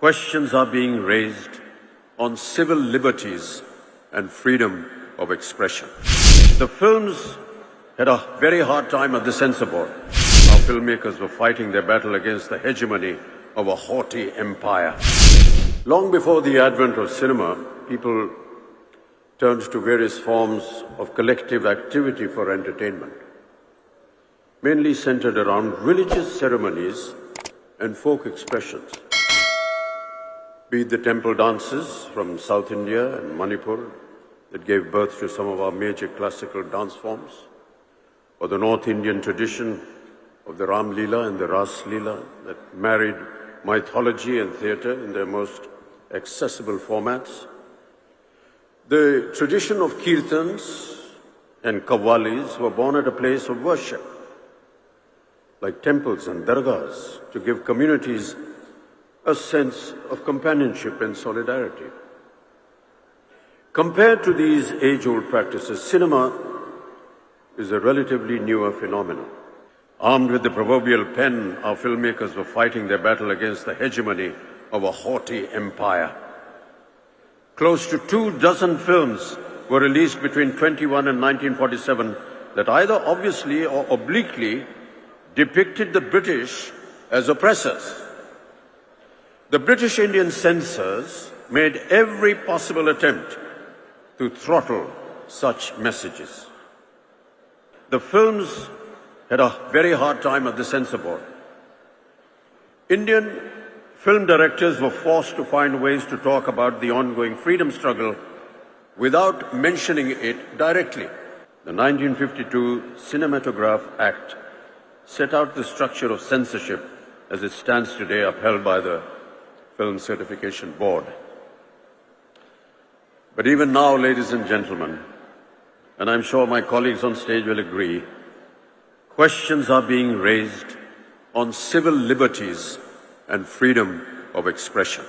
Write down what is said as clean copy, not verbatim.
questions are being raised on civil liberties and freedom of expression. The films had a very hard time at the censor board. Our filmmakers were fighting their battle against the hegemony of a haughty empire. Long before the advent of cinema, people turned to various forms of collective activity for entertainment, mainly centered around religious ceremonies and folk expressions. Be it the temple dances from South India and Manipur that gave birth to some of our major classical dance forms, or the North Indian tradition of the Ram Leela and the Ras Leela that married mythology and theatre in their most accessible formats. The tradition of kirtans and qawwalis were born at a place of worship, like temples and dargahs, to give communities a sense of companionship and solidarity. Compared to these age-old practices, cinema is a relatively newer phenomenon. Armed with the proverbial pen, our filmmakers were fighting their battle against the hegemony of a haughty empire. Close to 24 films were released between 21 and 1947 that either obviously or obliquely depicted the British as oppressors. The British Indian censors made every possible attempt to throttle such messages. The films had a very hard time at the censor board. Indian film directors were forced to find ways to talk about the ongoing freedom struggle without mentioning it directly. The 1952 Cinematograph Act set out the structure of censorship as it stands today, upheld by the Film Certification Board. But even now, ladies and gentlemen, and I'm sure my colleagues on stage will agree, questions are being raised on civil liberties and freedom of expression.